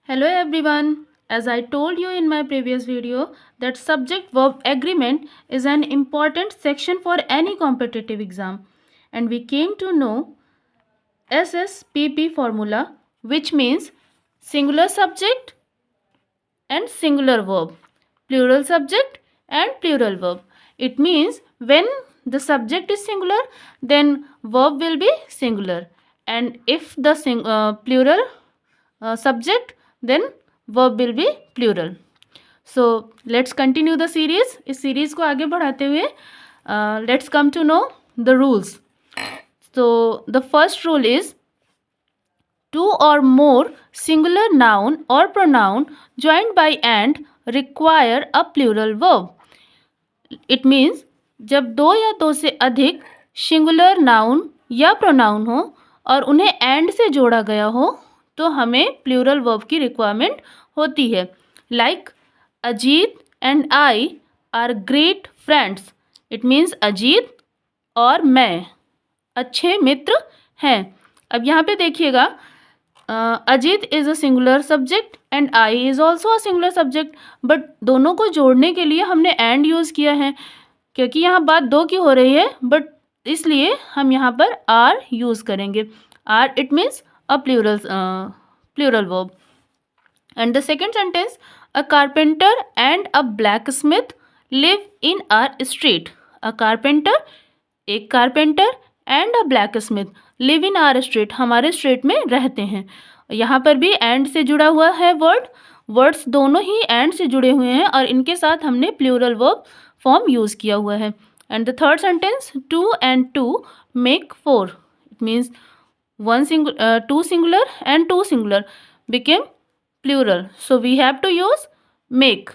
Hello everyone. As I told you in my previous video that subject verb agreement is an important section for any competitive exam, and we came to know SSPP formula, which means singular subject and singular verb, plural subject and plural verb. It means when the subject is singular, then verb will be singular, and if the plural subject, then verb will be plural. So let's continue the series. इस series को आगे बढ़ाते हुए let's come to know the rules. So the first rule is two or more singular noun or pronoun joined by and require a plural verb. It means जब दो या दो से अधिक सिंगुलर नाउन या प्रोनाउन हो और उन्हें एंड से जोड़ा गया हो तो हमें प्लूरल वर्ब की रिक्वायरमेंट होती है. Like Ajit and I R great friends. It means Ajit और मैं अच्छे मित्र हैं. अब यहाँ पे देखिएगा, Ajit is a singular subject and I is also a singular subject, but दोनों को जोड़ने के लिए हमने एंड यूज़ किया है क्योंकि यहाँ बात दो की हो रही है, बट इसलिए हम यहाँ पर आर यूज़ करेंगे. Are it means a plural verb. And the second sentence, a carpenter and a blacksmith live in our street. A carpenter, एक carpenter and a blacksmith live in our street, हमारे street में रहते हैं. यहाँ पर भी and से जुड़ा हुआ है वर्ड्स दोनों ही एंड से जुड़े हुए हैं और इनके साथ हमने प्लूरल वर्ब फॉर्म यूज़ किया हुआ है. And the third sentence, two and two make four. It means two singular and two singular became plural, so we have to use make.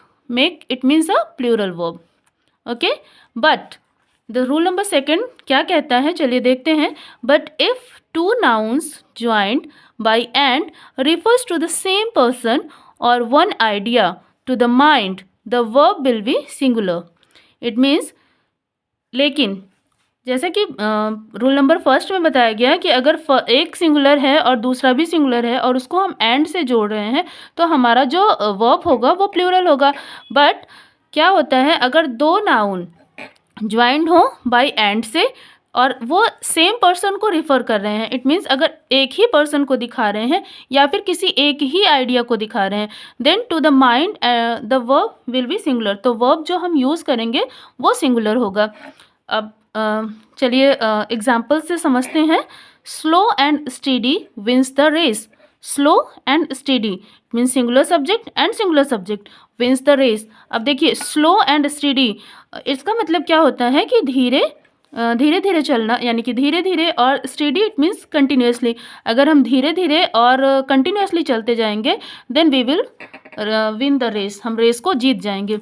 It means a plural verb. Okay, but the rule number second क्या कहता है, चलिए देखते हैं. But if two nouns joined by and refers to the same person or one idea to the mind, the verb will be singular. It means, लेकिन जैसे कि rule number first में बताया गया है कि अगर एक सिंगुलर है और दूसरा भी सिंगुलर है और उसको हम एंड से जोड़ रहे हैं तो हमारा जो वर्ब होगा वो प्लूरल होगा. बट क्या होता है, अगर दो नाउन ज्वाइंड हो बाय एंड से और वो सेम पर्सन को रिफ़र कर रहे हैं, इट मीन्स अगर एक ही पर्सन को दिखा रहे हैं या फिर किसी एक ही आइडिया को दिखा रहे हैं, then to the mind the verb will be singular. तो वर्ब जो हम यूज़ करेंगे वो सिंगुलर होगा. अब चलिए एग्जाम्पल से समझते हैं. Slow and steady wins the race. Slow and steady means singular subject and singular subject wins the race. अब देखिए स्लो एंड स्टेडी, इसका मतलब क्या होता है कि धीरे धीरे चलना, यानी कि धीरे धीरे, और स्टेडी इट मीन्स कंटिन्यूसली. अगर हम धीरे धीरे और कंटिन्यूसली चलते जाएंगे then we will win the race, हम रेस को जीत जाएंगे.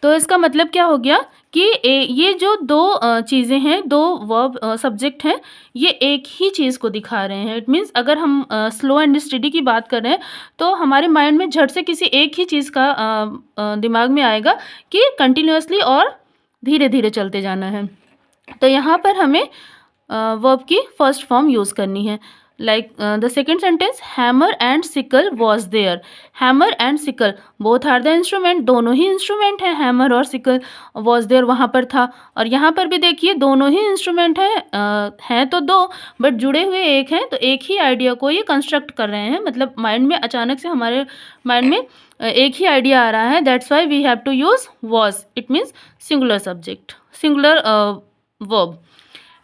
तो इसका मतलब क्या हो गया कि ये जो दो चीज़ें हैं, दो वर्ब सब्जेक्ट हैं, ये एक ही चीज़ को दिखा रहे हैं. इट मीन्स अगर हम स्लो एंड स्टडी की बात कर रहे हैं तो हमारे माइंड में झट से किसी एक ही चीज़ का दिमाग में आएगा कि कंटिन्यूसली और धीरे धीरे चलते जाना है. तो यहाँ पर हमें वर्ब की फर्स्ट फॉर्म यूज़ करनी है. Like the second sentence, hammer and sickle was there. Hammer and sickle both are the instrument, दोनों ही इंस्ट्रूमेंट हैं. हैमर और सिकल, वॉज देयर वहाँ पर था. और यहाँ पर भी देखिए दोनों ही इंस्ट्रूमेंट हैं तो दो, बट जुड़े हुए एक हैं, तो एक ही आइडिया को ये कंस्ट्रक्ट कर रहे हैं. मतलब माइंड में अचानक से हमारे माइंड में एक ही आइडिया आ रहा है. That's why we have to use was. It means singular subject, singular verb.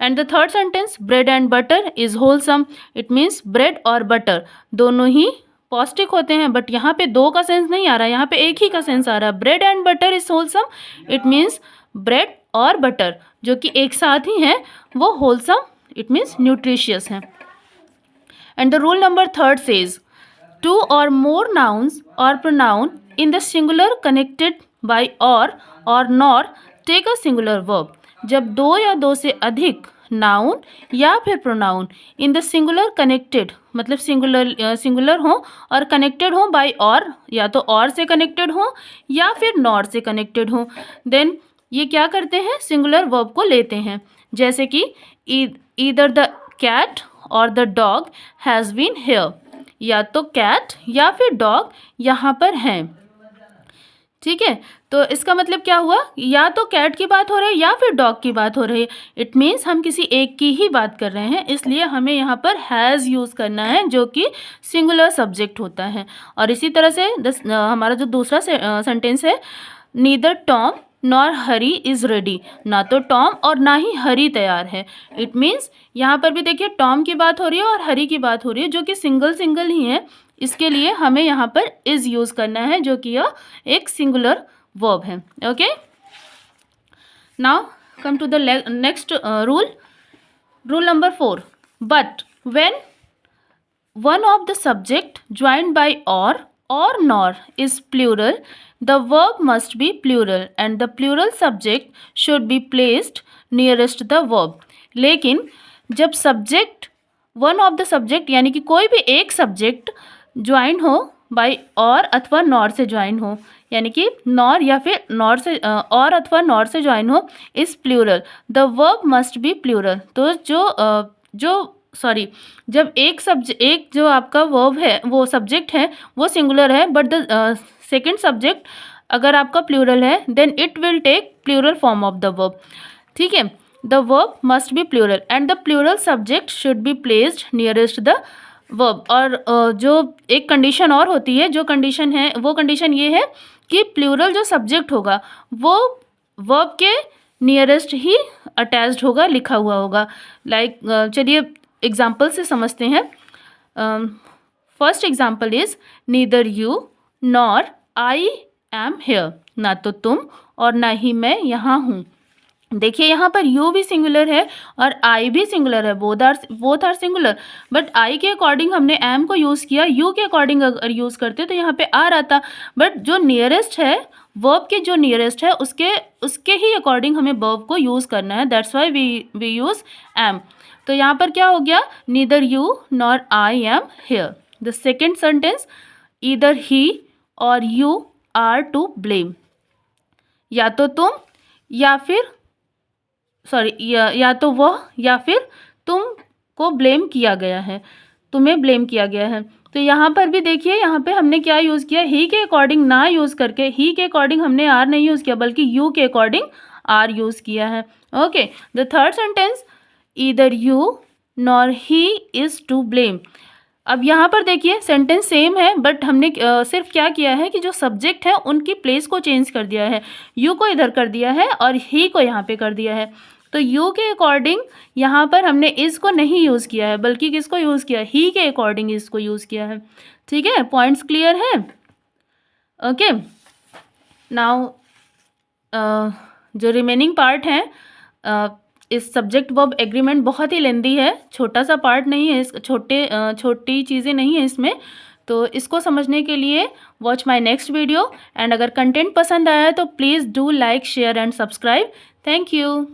And the third sentence, bread and butter is wholesome. It means bread और बटर दोनों ही पौष्टिक होते हैं, बट यहाँ पे दो का सेंस नहीं आ रहा है, यहाँ पे एक ही का सेंस आ रहा है. Bread and butter is wholesome, it means bread और बटर जो कि एक साथ ही हैं वो होलसम, इट मीन्स न्यूट्रिशियस हैं. And the rule number third says, two or more nouns or pronoun in the singular connected by or nor take a singular verb. जब दो या दो से अधिक नाउन या फिर pronoun in the singular connected, मतलब सिंगुलर हो और कनेक्टेड हो बाय और, या तो और से कनेक्टेड हो या फिर नॉर से कनेक्टेड हो, देन ये क्या करते हैं, सिंगुलर वर्ब को लेते हैं. जैसे कि ईदर द कैट और the dog has been here. या तो कैट या फिर डॉग यहाँ पर हैं। ठीक है, तो इसका मतलब क्या हुआ, या तो कैट की बात हो रही है या फिर डॉग की बात हो रही है। इट मीन्स हम किसी एक की ही बात कर रहे हैं, इसलिए हमें यहाँ पर हैज़ यूज़ करना है जो कि सिंगुलर सब्जेक्ट होता है। और इसी तरह से हमारा जो दूसरा सेंटेंस है, neither Tom nor Hari is ready, ना तो टॉम और ना ही हरी तैयार है। इट मीन्स यहाँ पर भी देखिए टॉम की बात हो रही है और हरी की बात हो रही है, जो कि सिंगल ही है। इसके लिए हमें यहाँ पर इज़ यूज़ करना है, जो कि यह एक सिंगुलर वर्ब है। Okay, now come to the next rule number 4। But when one of the subject joined by or nor is plural, the verb must be plural and the plural subject should be placed nearest the verb. लेकिन जब subject one of the subject यानी कि कोई भी एक subject join हो bye और अथवा नॉर से ज्वाइन हो, यानी कि नॉर या फिर नॉर से और अथवा नॉर से ज्वाइन हो, is plural, the verb must be plural. तो जब एक जो आपका वर्ब है, वो सब्जेक्ट है, वो सिंगुलर है, बट द सेकेंड सब्जेक्ट अगर आपका प्लूरल है, then it will take plural form of the verb. ठीक है, the verb must be plural and the plural subject should be placed nearest the verb. और जो एक कंडीशन और होती है, जो कंडीशन है वो कंडीशन ये है कि प्लूरल जो सब्जेक्ट होगा वो वर्ब के नियरेस्ट ही अटैच्ड होगा, लिखा हुआ होगा। लाइक चलिए एग्जाम्पल से समझते हैं। First example is neither you nor I am hair, ना तो तुम और ना ही मैं यहाँ हूँ। देखिए यहाँ पर यू भी सिंगुलर है और आई भी सिंगुलर है, both are singular, but I के अकॉर्डिंग हमने एम को यूज़ किया, यू के अकॉर्डिंग अगर यूज़ करते तो यहाँ पे आर आता, बट जो नियरेस्ट है, वर्ब के जो नियरेस्ट है उसके ही अकॉर्डिंग हमें वर्ब को यूज़ करना है, that's why we use am. तो यहाँ पर क्या हो गया, neither you nor I am here. The second sentence, either he or you are to blame, या तो तुम या फिर या तो वह या फिर तुम को ब्लेम किया गया है, तुम्हें ब्लेम किया गया है। तो यहाँ पर भी देखिए, यहाँ पे हमने क्या यूज़ किया, ही के अकॉर्डिंग ना यूज़ करके, ही के अकॉर्डिंग हमने आर नहीं यूज़ किया, बल्कि यू के अकॉर्डिंग आर यूज़ किया है। Okay, the third sentence, either you nor he is to blame. अब यहाँ पर देखिए सेंटेंस सेम है, बट हमने सिर्फ क्या किया है कि जो सब्जेक्ट है उनकी प्लेस को चेंज कर दिया है, यू को इधर कर दिया है और ही को यहाँ पे कर दिया है। तो यू के अकॉर्डिंग यहाँ पर हमने इस को नहीं यूज़ किया है, बल्कि किसको यूज़ किया है, ही के अकॉर्डिंग इसको यूज़ किया है। ठीक है, पॉइंट्स क्लियर है। ओके, नाउ जो रिमेनिंग पार्ट है, इस सब्जेक्ट वर्ब एग्रीमेंट बहुत ही लेंदी है, छोटा सा पार्ट नहीं है, छोटी चीज़ें नहीं है इसमें। तो इसको समझने के लिए watch my next video, and अगर कंटेंट पसंद आया है तो please do like, share and subscribe. Thank you.